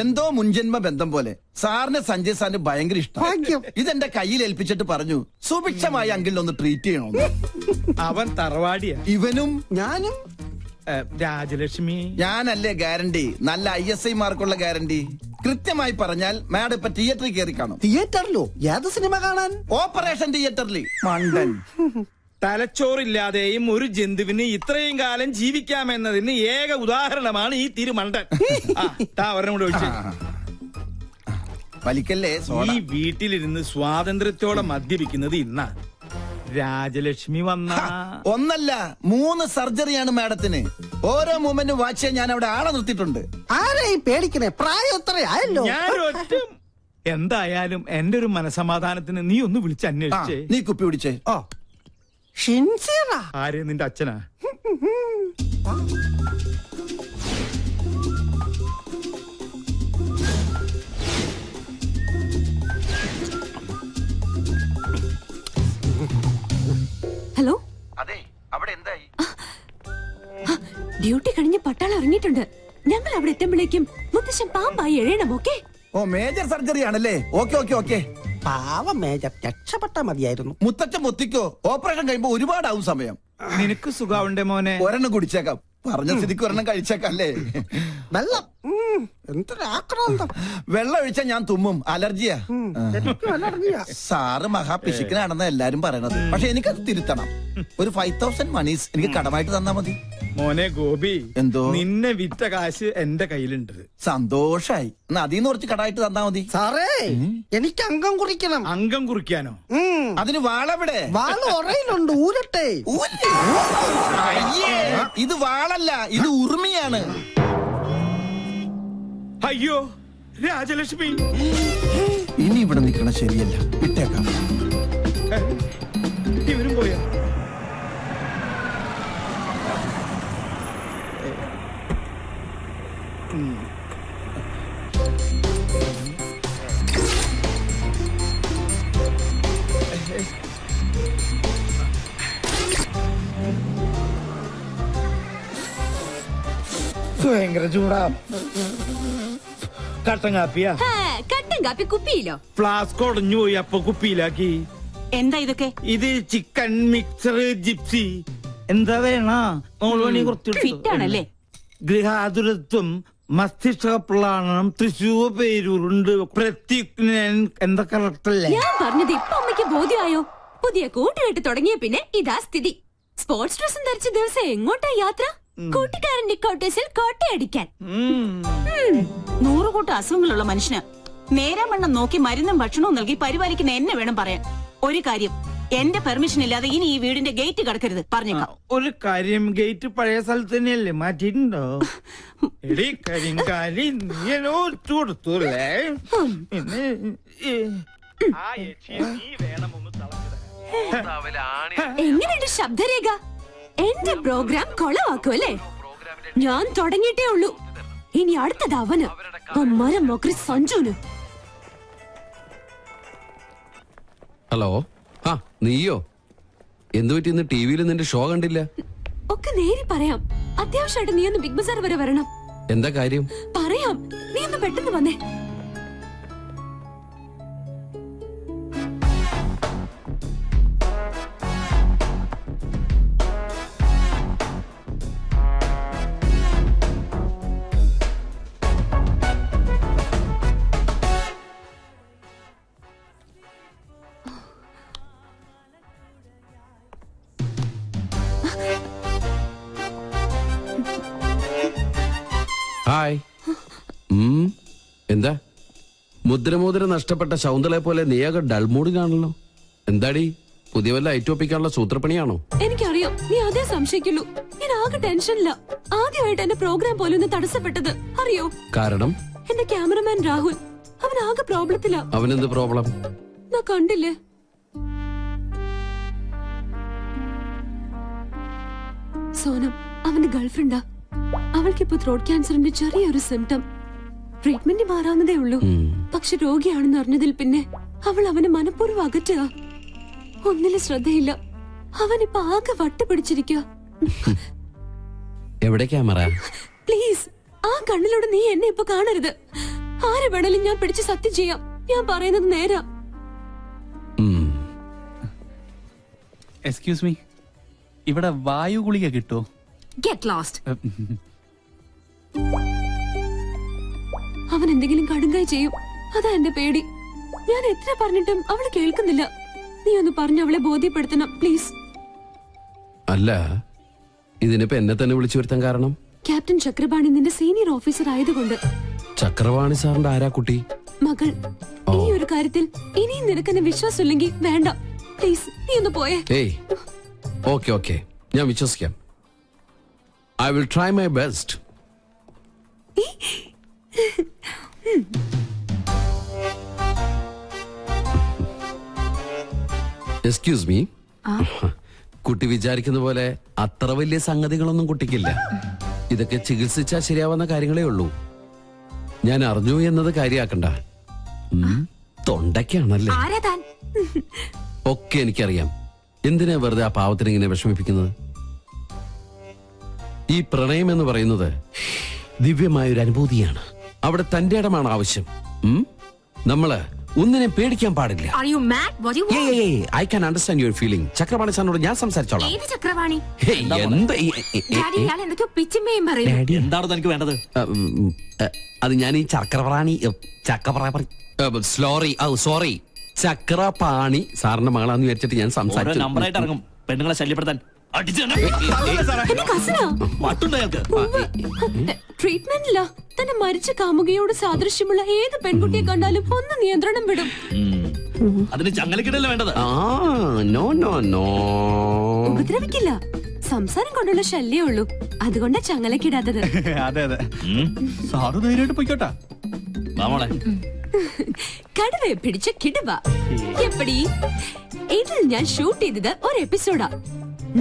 എന്തോ മുൻജന്മ ബന്ധം പോലെ സാറിന് സഞ്ജയ് സാറിന് ഭയങ്കര ഇഷ്ടം. ഇതെന്റെ കയ്യിൽ ഏൽപ്പിച്ചിട്ട് പറഞ്ഞു സുഭിക്ഷമായി അങ്കിളിനൊന്ന് ട്രീറ്റ് ചെയ്യണോന്ന്. അവൻ തറവാടിയാ. ഇവനും ഞാനും രാജലക്ഷ്മി ഞാനല്ലേ ഗ്യാരണ്ടി. നല്ല ISI മാർക്കുള്ള ഗ്യാരണ്ടി. കൃത്യമായി പറഞ്ഞാൽ മാഡം ഇപ്പൊ തിയേറ്ററിൽ കയറി കാണും. തിയേറ്ററിലോ? ഏത് സിനിമ കാണാൻ? ഓപ്പറേഷൻ തിയേറ്ററിൽ. മണ്ടൻ. തലച്ചോറില്ലാതെയും ഒരു ജന്തുവിന് ഇത്രയും കാലം ജീവിക്കാമെന്നതിന് ഏക ഉദാഹരണമാണ് ഈ തിരുമണ്ടൻ. ഒരെണ്ണം കൂടെ ഒഴിച്ച്. വലിക്കല്ലേ. ഈ വീട്ടിലിരുന്ന് സ്വാതന്ത്ര്യത്തോടെ മദ്യപിക്കുന്നത് ഇന്നാ. രാജലക്ഷ്മി വന്ന ഒന്നല്ല 3 സർജറിയാണ് മാഡത്തിന്. ഓരോ മൂമെന്റ് വാച്ച് ചെയ്യാൻ ഞാൻ അവിടെ ആളെ നിർത്തിയിട്ടുണ്ട്. ആരെയും പേടിക്കണേ, പ്രായം എത്രയായല്ലോ. എന്തായാലും എന്റെ ഒരു മനസമാധാനത്തിന് നീ ഒന്ന് വിളിച്ച് അന്വേഷിച്ചേ. നീ കുപ്പി പിടിച്ചേ. ആരെ? നിന്റെ അച്ഛനാ? ഹലോ. അതെ, അവിടെ എന്തായി? ഡ്യൂട്ടി കഴിഞ്ഞ് പട്ടാളം ഇറങ്ങിയിട്ടുണ്ട്. ഞങ്ങൾ അവിടെ എത്തുമ്പോഴേക്കും മുത്തശ്ശൻ പാമ്പായി എഴയണം. ഓക്കെ? ഓ, മേജർ സർജറി ആണല്ലേ. ഓക്കെ. പാവം മേജർ, രക്ഷപ്പെട്ട മതിയായിരുന്നു. മുത്തച്ഛൻ മുത്തിക്കോ. ഓപ്പറേഷൻ കഴിയുമ്പോ ഒരുപാടാവും സമയം. നിനക്ക് സുഖാവുണ്ടേ മോനെ? ഒരെണ്ണം കുടിച്ചേക്കാം. പറഞ്ഞ സ്ഥിതിക്ക് ഒരെണ്ണം കഴിച്ചേക്കല്ലേ. വെള്ളം എന്തൊരാക്രാന്തം. വെള്ളം ഒഴിച്ചാ ഞാൻ തുമ്മും. അലർജിയാ. സാറ് മഹാപിശുക്കനാണെന്ന് എല്ലാരും പറയണത്. പക്ഷെ എനിക്കത് തിരുത്തണം. ഒരു 5000 മണീസ് എനിക്ക് കടമായിട്ട് തന്നാ മതി. മോനെ ഗോപി, എന്തോ? നിന്നെ വിറ്റ കാശ് എന്റെ കയ്യിലുണ്ട്. സന്തോഷായി. എന്നാ അതീന്ന് കുറച്ച് കടമായിട്ട് തന്നാ മതി. സാറേ, എനിക്ക് അംഗം കുറിക്കണം. അംഗം കുറിക്കാനോ? അതിന് വാളെവിടെ? വാള് ഉറയിലുണ്ട്, ഊരട്ടെ. ഇത് വാളല്ല, ഇത് ഉറുമിയാണ്. അയ്യോ രാജലക്ഷ്മി, ഇനി ഇവിടെ നിൽക്കണ ശരിയല്ല. വിട്ടേക്കാം. ഇവരും പോയാ? ഭയങ്കര ചൂടാ. കട്ടൻ കാപ്പിയാ? കട്ടൻ കാപ്പി കുപ്പിയിലോ? ഫ്ലാസ്ക് ഉടഞ്ഞു പോയി, അപ്പൊ കുപ്പിയിലാക്കി. എന്താ ഇതൊക്കെ? ഇത് ചിക്കൻ മിക്സർ ജിപ്സി. എന്താ വേണ? ഫിറ്റാണല്ലേ? ഗൃഹാതുരത്വം, മസ്തിഷ്കപ്ലാണം, തൃശൂർ പേരൂരുണ്ട്, പ്രത്യുഗ്നൻ. എന്താ കറക്റ്റല്ലേ? ഞാൻ പറഞ്ഞത് ഇപ്പൊ അമ്മയ്ക്ക് ബോധ്യമായോ? പുതിയ കൂട്ടുകെട്ട് തുടങ്ങിയ പിന്നെ ഇതാ സ്ഥിതി. സ്പോർട്സ് ഡ്രസ്സും ധരിച്ച ദിവസം എങ്ങോട്ടാ യാത്ര? കൂട്ടുകാരന്റെ കോട്ടേഴ്സിൽ കോട്ടയടിക്കാൻ. 100 കൂട്ടം അസുഖങ്ങളുള്ള മനുഷ്യന് നേരാമണ്ണം നോക്കി മരുന്നും ഭക്ഷണവും നൽകി പരിപാലിക്കുന്ന എന്നെ വേണം പറയാൻ. ഒരു കാര്യം, എന്റെ പെർമിഷൻ ഇല്ലാതെ ഇനി ഈ വീടിന്റെ ഗേറ്റ് കടക്കരുത്, പറഞ്ഞേക്കാം. ഒരു കാര്യം, ഗേറ്റ് പഴയ സ്ഥലത്ത് തന്നെയല്ലേ, മാറ്റിയിട്ടുണ്ടോ? എടി കരിങ്കാലി, നീടത്തൂല്ലേ? എങ്ങനെയുണ്ട് ശബ്ദരേഖ? എന്റെ പ്രോഗ്രാം കൊളവാക്കുമല്ലേ? ഞാൻ തുടങ്ങിയിട്ടേ ഉള്ളൂ. ഇനി അടുത്തത് അവന്, മരം മൊക്കറി സഞ്ജുന്. ഹലോ. ആ, നീയോ? എന്തു പറ്റി? ഇന്ന് ടിവിയിൽ നിന്റെ ഷോ കണ്ടില്ല? ഒക്കെ നേരി പറയാം. അത്യാവശ്യമായിട്ട് നീ ഒന്ന് ബിഗ് ബസാർ വരെ വരണം. എന്താ കാര്യം? പറയാം, നീ ഒന്ന് പെട്ടെന്ന് വന്നേ. ഹായ്. എന്താ മുദ്രമോതിര നഷ്ടപ്പെട്ട ശൗന്തളെ പോലെ നീയാകെ ഡൾമൂഡിലാണല്ലോ. എന്താടി, പുതിയ വല്ല ഐറ്റോപ്പിക്കാനുള്ള സൂത്രപ്പണിയാണോ? എനിക്കറിയാം, നീ അതേ സംശയിക്കുള്ളൂ. ഞാൻ ആകെ ടെൻഷനില്ല. ആദ്യമായിട്ട് എന്റെ പ്രോഗ്രാം പോലും ഒന്ന് തടസ്സപ്പെട്ടത് അറിയോ? കാരണം എന്റെ ക്യാമറമാൻ രാഹുൽ, അവൻ ആകെ പ്രോബ്ലത്തിലാ. അവനെന്ത് പ്രോബ്ലം? ഞാൻ കണ്ടില്ലേ? സോനം അവന്റെ ഗേൾഫ്രണ്ടാ. അവൾക്കിപ്പോ ത്രോട്ട് ക്യാൻസറിന്റെ ചെറിയൊരു സിംറ്റം. ട്രീറ്റ്മെന്റ് മാറാവുന്നതേ ഉള്ളൂ. പക്ഷെ രോഗിയാണെന്ന് അറിഞ്ഞതിൽ പിന്നെ അവൾ അവനെ മനഃപൂർവ്വം അകറ്റുക. ഒന്നിലും ശ്രദ്ധയില്ല. അവനിപ്പോ ആകെ വട്ട് പിടിച്ചിരിക്കുക. എവിടെ ക്യാമറ? പ്ലീസ് ആ കണ്ണിലൂടെ നീ എന്നെ ഇപ്പൊ കാണരുത്. ആരെ വേണേലും ഞാൻ പിടിച്ച് സത്യം ചെയ്യാം. ഞാൻ പറയുന്നത് നേരാ. എക്സ്ക്യൂസ് മീ, ഇവിടെ വായു ഗുളിക കിട്ടുമോ? Get lost. അവൻ എന്തെങ്കിലും കടുങ്കായി ചെയ്യും, അതാ എന്റെ പേടി. ഞാൻ എത്ര പറഞ്ഞിട്ടും അവള് കേൾക്കുന്നില്ല. നീ ഒന്ന് പറഞ്ഞ് അവളെ ബോധ്യപ്പെടുത്തണം പ്ലീസ്. അല്ല, ഇതിനിപ്പോ എന്നെ തന്നെ വിളിച്ചു വരുത്താൻ കാരണം? ക്യാപ്റ്റൻ ചക്രപാണി നിന്റെ സീനിയർ ഓഫീസർ ആയതുകൊണ്ട്. ചക്രവാണി സാറിന്റെ ആരാ കുട്ടി? മകൾ. ഈ ഒരു കാര്യത്തിൽ ഇനിയും നിനക്കെന്നെ വിശ്വാസമില്ലെങ്കിൽ വേണ്ട പ്ലീസ്, നീ ഒന്ന് പോയേ. ഏയ്, ഓക്കെ ഓക്കെ, ഞാൻ വിശ്വസിക്കാം. I will try my best. Excuse me, കുട്ടി വിചാരിക്കുന്ന പോലെ അത്ര വലിയ സംഗതികളൊന്നും കുട്ടിക്കില്ല. ഇതൊക്കെ ചികിത്സിച്ചാ ശരിയാവുന്ന കാര്യങ്ങളേ ഉള്ളൂ. ഞാൻ അറിഞ്ഞു എന്നത് കാര്യാക്കണ്ട. തൊണ്ടയ്ക്കാണല്ലേ? ഒക്കെ എനിക്കറിയാം. എന്തിനാ വെറുതെ ആ പാവത്തിന് ഇങ്ങനെ വിഷമിപ്പിക്കുന്നത്? ഈ പ്രണയം എന്ന് പറയുന്നത് ദിവ്യമായൊരു അനുഭൂതിയാണ്. അവിടെ തന്റെ ഇടമാണ് ആവശ്യം. നമ്മള് ഒന്നിനെ പേടിക്കാൻ പാടില്ല. I can understand your feeling. Chakravani സാറിനോട് ഞാൻ സംസാരിച്ചോളാം. എന്താണ് തനിക്ക് വേണ്ടത്? അത് ഞാൻ ഈ ചക്രപാണി സോറി ചക്രപാണി സാറിന്റെ മകളാന്ന് വിചാരിച്ചിട്ട് ഞാൻ സംസാരിച്ചു. നമ്പറായിട്ട് ഇറങ്ങും പെണ്ണുങ്ങളെ ശല്യപ്പെടുത്താൻ. ട്രീറ്റ്മെന്റില്ല. തന്നെ മരിച്ച കാമുകയോട് സാദൃശ്യമുള്ള ഏത് പെൺകുട്ടിയെ കണ്ടാലും ഒന്ന് നിയന്ത്രണം വിടും. അതിന് ചങ്ങലക്കിടല്ലേ വേണ്ടത്? നോ നോ നോ, ഉപദ്രവിക്കില്ല. സംസാരം കൊണ്ടുള്ള ശല്യേ ഉള്ളൂ. അതുകൊണ്ടാ ചങ്ങലക്കിടാത്തത്. അതെ അതെ, സാറ് ധൈര്യമായിട്ട് പോയിക്കോട്ടാ. കടുവയെ പിടിച്ച കിടുവ. എപ്പടി ഇതിൽ ഞാൻ ഷൂട്ട് ചെയ്തത് ഒരു എപ്പിസോഡാ.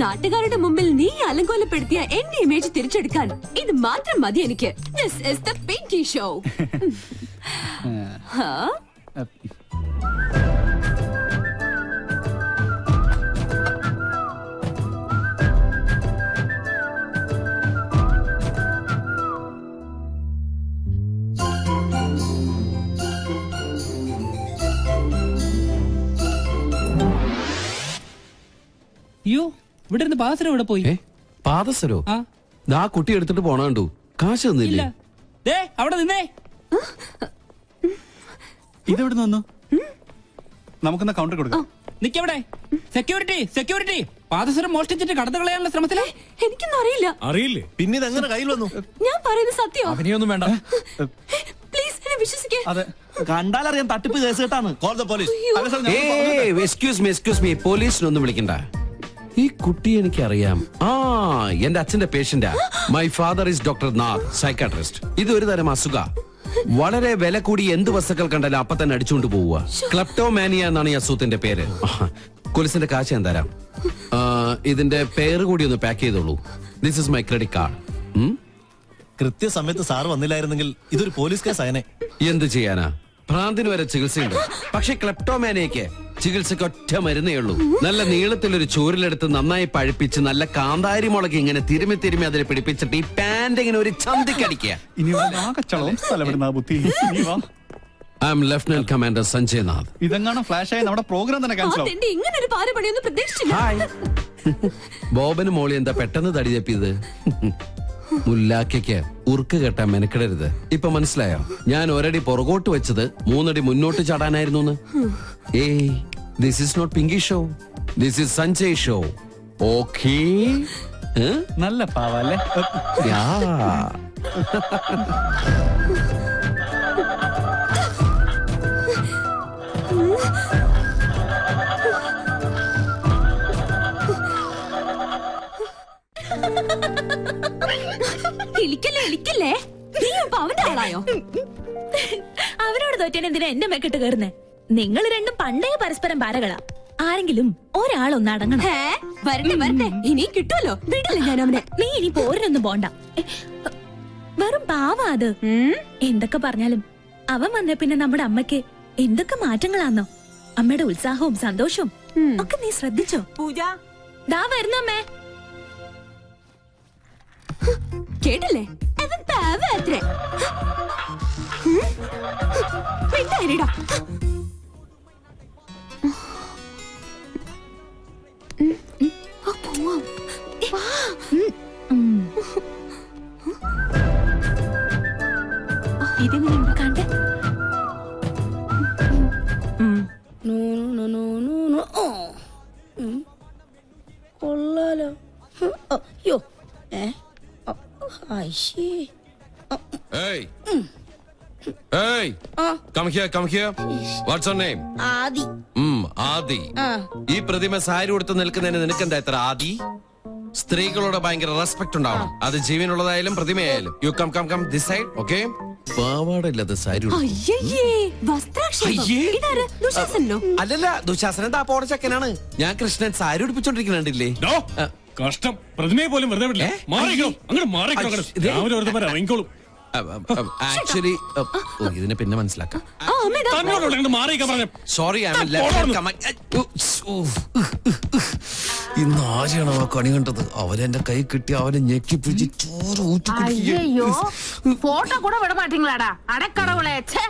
നാട്ടുകാരുടെ മുമ്പിൽ നീ അലങ്കോലപ്പെടുത്തിയ എന്റെ ഇമേജ് തിരിച്ചെടുക്കാൻ ഇത് മാത്രം മതി എനിക്ക്. This is the Pinky show. അയ്യോ, ഇവിടെ ഇരുന്ന് പാദസരം ഇവിടെ പോയി. പാദസരോ? ആ കുട്ടി എടുത്തിട്ട് പോണ കണ്ടു. കാശ് തന്നില്ലേ? അവിടെ നിന്നേ. ഇതെവിടെ വന്നു? നമുക്കെന്നാ കൗണ്ടർ കൊടുക്കാം. നിക്കവിടെ. സെക്യൂരിറ്റി സെക്യൂരിറ്റി, പാദസരം മോഷ്ടിച്ചിട്ട് കടന്നു കളയാനുള്ള ശ്രമത്തിലെ. എനിക്കൊന്നും അറിയില്ല. അറിയില്ലേ? പിന്നെ ഇതെങ്ങനെ കയ്യിൽ വന്നു? ഞാൻ പറയുന്നത് സത്യം. അവനെയൊന്നും വേണ്ട, പ്ലീസ് എന്നെ വിശ്വസിക്കേ. അതെ, കണ്ടാലറിയാൻ തട്ടിപ്പ് കേസ് കേട്ടാണ്. Call the police. Excuse me, പോലീസിനൊന്നും വിളിക്കണ്ട. ഈ കുട്ടി എനിക്കറിയാം. എന്റെ അച്ഛന്റെ പേഷ്യന്റാ. My father is doctor Nath, psychiatrist. ഇത് ഒരു തരം അസുഖ. വളരെ വില കൂടി എന്ത് വസ്തുക്കൾ കണ്ടാലും അപ്പൊ തന്നെ അടിച്ചുകൊണ്ട് പോവുക. ക്ലെപ്റ്റോമാനിയ എന്നാണ് ഈ അസുഖത്തിന്റെ പേര്. പോലീസിന്റെ കാശ് ഞാൻ തരാം. ഇതിന്റെ പേര് കൂടി ഒന്ന് പാക്ക് ചെയ്തോളൂ. This is my credit card. കൃത്യസമയത്ത് സാർ വന്നില്ലായിരുന്നെങ്കിൽ ഇതൊരു പോലീസ് കേസ് ആയനെ. എന്ത് ചെയ്യാനാ, ഭ്രാന്തിന് വരെ ചികിത്സയുണ്ട്. പക്ഷെ ക്ലെപ്റ്റോമാനിയക്ക് ചികിത്സക്ക് ഒറ്റ മരുന്നേ ഉള്ളൂ. നല്ല നീളത്തിലൊരു ചൂരിലെടുത്ത് നന്നായി പഴുപ്പിച്ച് നല്ല കാന്താരി മുളക് ഇങ്ങനെ തിരുമി തിരുമി അതിനെ പിടിപ്പിച്ചിട്ട് ഈ പാന്റ് ഇങ്ങനെ ഒരു ചന്തിക്കടിക്കുക. I am lieutenant commander Sanjay Nath. ഇതെങ്ങാനും ഫ്ലാഷ് ആയി നമ്മുടെ പ്രോഗ്രാം തന്നെ ക്യാൻസൽ ആവും. ഇങ്ങനെ ഒരു പാരപണിയൊന്നും പ്രതീക്ഷിച്ചില്ല. ബോബന് മോളി എന്താ പെട്ടെന്ന് തടി തപ്പിയത്? മുല്ലാക്കയ്ക്ക് ഉറുക്ക് കെട്ടാൻ മെനക്കിടരുത്. ഇപ്പൊ മനസ്സിലായോ? ഞാൻ ഒരടി പുറകോട്ട് വെച്ചത് 3 അടി മുന്നോട്ട് ചാടാനായിരുന്നു. ഏയ്, this is not Pinky show, this is Sanjay show. Okay? നല്ല പാവല്ലേ? ഇളിക്കല്ലേ നീ അവന്റെ ആളായോ? അവരോട് തോറ്റേനെ എന്തിനാ എന്റെ മെക്കിട്ട് കയറുന്നേ? നിങ്ങൾ രണ്ടും പണ്ടേ പരസ്പരം പാരകളാ. ആരെങ്കിലും ഒരാളൊന്ന് അടങ്ങണം. വരട്ടെ, ഇനി കിട്ടുമല്ലോ. വിടില്ല ഞാൻ അവനെ. നീ ഇനി പോരിനൊന്നും പോണ്ട. വെറും പാവാ അത്. എന്തൊക്കെ പറഞ്ഞാലും അവൻ വന്നേ പിന്നെ നമ്മുടെ അമ്മയ്ക്ക് എന്തൊക്കെ മാറ്റങ്ങളാന്നോ. അമ്മയുടെ ഉത്സാഹവും സന്തോഷവും ഒക്കെ നീ ശ്രദ്ധിച്ചോ? പൂജ ദാ വരുന്നമ്മേ. കേട്ടില്ലേ? അവൻ അവത്രേ മിണ്ടായിരടാ. പോവാം. വാ. ഇതെങ്ങനെയുണ്ട് കണ്ടേ കൊള്ളാലോ. അയ്യോ അയ്യേ. Hey. Hey. Come here, come here. What's your name? ആദി. ആദി. ഈ പ്രതിമ സാരി ഉടുത്ത് നിൽക്കുന്നതിന് നിനക്കെന്താ ഇത്ര ആദി? സ്ത്രീകളോട് ഭയങ്കര റെസ്പെക്ട് ഉണ്ടാവണം. അത് ജീവനുള്ളതായാലും പ്രതിമയായാലും. You come come come this side, okay? പാവാടയില്ലാത്ത സാരി ഉടുത്ത്. അയ്യയ്യേ, വസ്ത്രാക്ഷേപം. അയ്യേ. ഇതാര്? ദുശാസനോ? അല്ലല്ല, ദുശാസനൻ താപ്പോടെ ചക്കനാണ്. ഞാൻ കൃഷ്ണൻ സാരി ഉടുപ്പിച്ചോണ്ടിരിക്കുന്നുണ്ടില്ലേ? കഷ്ടം, പ്രതിമയെ പോലും വെറുതെ വിടില്ല. മാറിക്കോ, അങ്ങോട്ട് മാറിക്കോ. രാവിലെ വെറുതെ ഇറങ്ങിക്കോളും. ആക്ച്വലി ഇതിനെ പിന്നെ മനസ്സിലാക്കാം. സോറി, ഇന്ന് ആരെയാണോ ആ കണി കണ്ടത്? അവനെന്റെ കൈ കിട്ടി അവനെ ഞെക്കി പിടിച്ച് ചോറ് ഊറ്റി. അയ്യോ, ഫോട്ടോ കൂടെ വിട മാറ്റീங்களாடா അടക്കടവുളെ. ഛേ